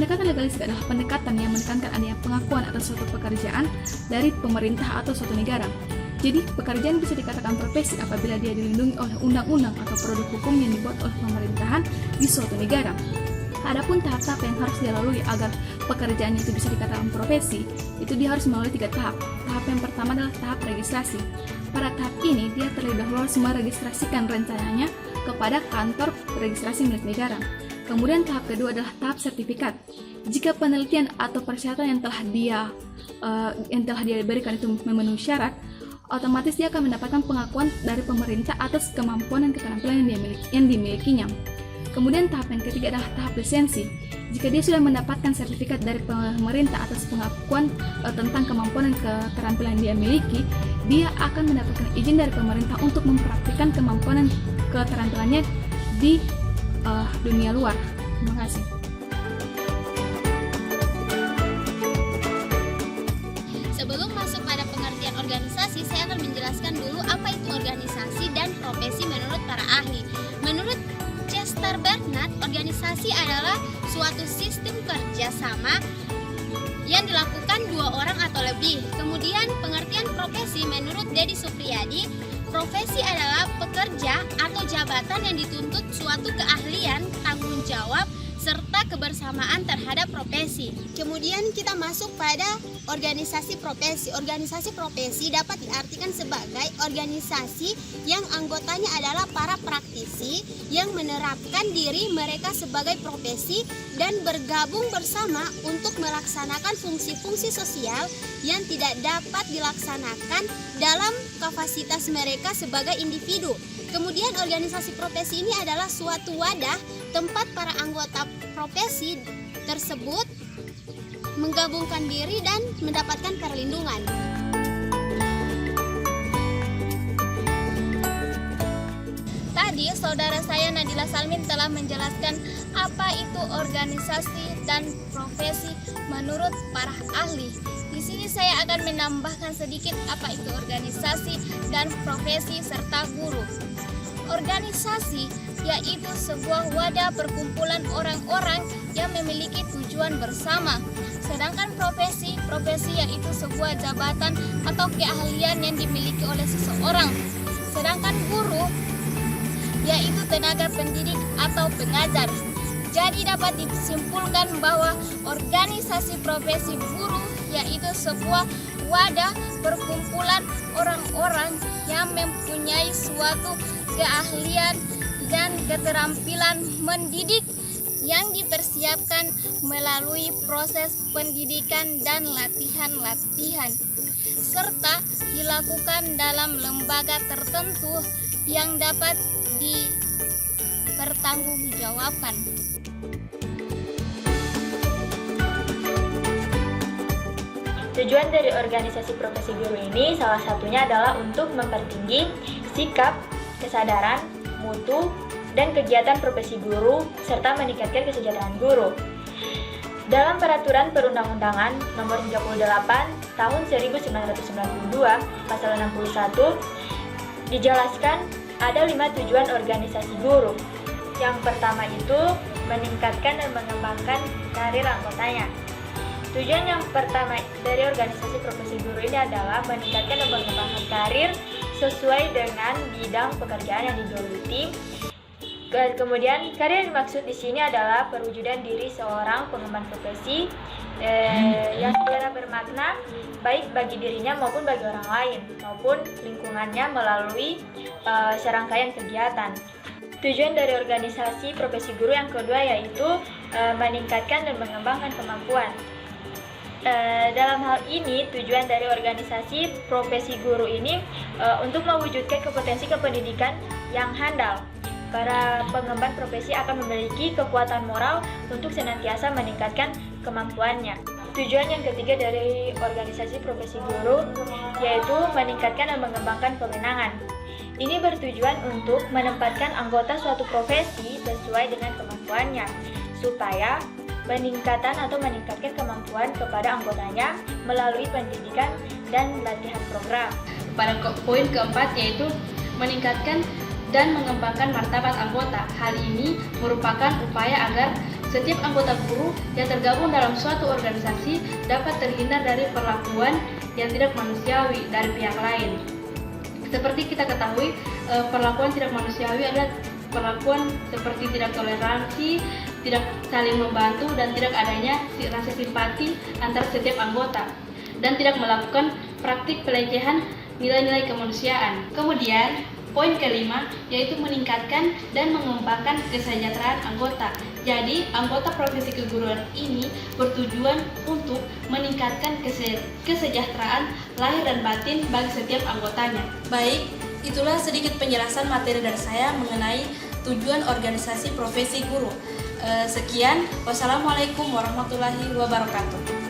Pendekatan legalistik adalah pendekatan yang menekankan adanya pengakuan atas suatu pekerjaan dari pemerintah atau suatu negara. Jadi, pekerjaan bisa dikatakan profesi apabila dia dilindungi oleh undang-undang atau produk hukum yang dibuat oleh pemerintahan di suatu negara. Adapun tahap-tahap yang harus dilalui agar pekerjaan itu bisa dikatakan profesi, itu dia harus melalui 3 tahap. Tahap yang pertama adalah tahap registrasi. Pada tahap ini, dia terlebih dahulu harus meregistrasikan rencananya kepada kantor registrasi milik negara. Kemudian tahap kedua adalah tahap sertifikat. Jika penelitian atau persyaratan yang telah dia berikan itu memenuhi syarat, otomatis dia akan mendapatkan pengakuan dari pemerintah atas kemampuan dan keterampilan yang dimilikinya. Kemudian tahap yang ketiga adalah tahap lisensi. Jika dia sudah mendapatkan sertifikat dari pemerintah atas pengakuan tentang kemampuan dan keterampilan yang dia miliki, dia akan mendapatkan izin dari pemerintah untuk mempraktikkan kemampuan dan keterampilannya di dunia luar. Terima kasih. Sebelum masuk pada pengertian organisasi, saya akan menjelaskan dulu apa itu organisasi dan profesi menurut para ahli. Menurut Chester Bernard, organisasi adalah suatu sistem kerjasama yang dilakukan 2 orang atau lebih. Kemudian pengertian profesi menurut Dedi Supriyadi, profesi adalah pekerja atau jabatan yang dituntut suatu keahlian, tanggung jawab, serta kebersamaan terhadap profesi. Kemudian kita masuk pada organisasi profesi. Organisasi profesi dapat diartikan sebagai organisasi yang anggotanya adalah para praktisi yang menerapkan diri mereka sebagai profesi dan bergabung bersama untuk melaksanakan fungsi-fungsi sosial yang tidak dapat dilaksanakan dalam kapasitas mereka sebagai individu. Kemudian organisasi profesi ini adalah suatu wadah tempat para anggota profesi tersebut menggabungkan diri dan mendapatkan perlindungan. Tadi saudara saya Nadila Salmin telah menjelaskan apa itu organisasi dan profesi menurut para ahli. Di sini saya akan menambahkan sedikit apa itu organisasi dan profesi serta guru. Organisasi yaitu sebuah wadah perkumpulan orang-orang yang memiliki tujuan bersama. Sedangkan profesi yaitu sebuah jabatan atau keahlian yang dimiliki oleh seseorang. Sedangkan guru yaitu tenaga pendidik atau pengajar. Jadi dapat disimpulkan bahwa organisasi profesi guru yaitu sebuah wadah perkumpulan orang-orang yang mempunyai suatu keahlian dan keterampilan mendidik yang dipersiapkan melalui proses pendidikan dan latihan-latihan serta dilakukan dalam lembaga tertentu yang dapat dipertanggungjawabkan. Tujuan dari organisasi profesi guru ini salah satunya adalah untuk mempertinggi sikap, kesadaran, mutu, dan kegiatan profesi guru, serta meningkatkan kesejahteraan guru. Dalam Peraturan Perundang-undangan Nomor 38 Tahun 1992, Pasal 61, dijelaskan ada 5 tujuan organisasi guru. Yang pertama itu meningkatkan dan mengembangkan karir anggotanya. Tujuan yang pertama dari organisasi profesi guru ini adalah meningkatkan dan mengembangkan karir sesuai dengan bidang pekerjaan yang digeluti. Kemudian karir yang dimaksud di sini adalah perwujudan diri seorang pengemban profesi yang secara bermakna baik bagi dirinya maupun bagi orang lain maupun lingkungannya melalui serangkaian kegiatan. Tujuan dari organisasi profesi guru yang kedua yaitu meningkatkan dan mengembangkan kemampuan. Dalam hal ini, tujuan dari organisasi profesi guru ini untuk mewujudkan kompetensi kependidikan yang handal. Para pengemban profesi akan memiliki kekuatan moral untuk senantiasa meningkatkan kemampuannya. Tujuan yang ketiga dari organisasi profesi guru yaitu meningkatkan dan mengembangkan kewenangan. Ini bertujuan untuk menempatkan anggota suatu profesi sesuai dengan kemampuannya, supaya meningkatkan kemampuan kepada anggotanya melalui pendidikan dan latihan program. Pada poin keempat yaitu meningkatkan dan mengembangkan martabat anggota. Hal ini merupakan upaya agar Setiap anggota guru yang tergabung dalam suatu organisasi dapat terhindar dari perlakuan yang tidak manusiawi dari pihak lain. Seperti kita ketahui, perlakuan tidak manusiawi adalah perlakuan seperti tidak toleransi, tidak saling membantu, dan tidak adanya rasa simpati antara setiap anggota, dan tidak melakukan praktik pelecehan nilai-nilai kemanusiaan. Kemudian, poin kelima yaitu meningkatkan dan mengembangkan kesejahteraan anggota. Jadi, anggota profesi keguruan ini bertujuan untuk meningkatkan kesejahteraan lahir dan batin bagi setiap anggotanya. Baik, itulah sedikit penjelasan materi dari saya mengenai tujuan organisasi profesi guru. Sekian, wassalamualaikum warahmatullahi wabarakatuh.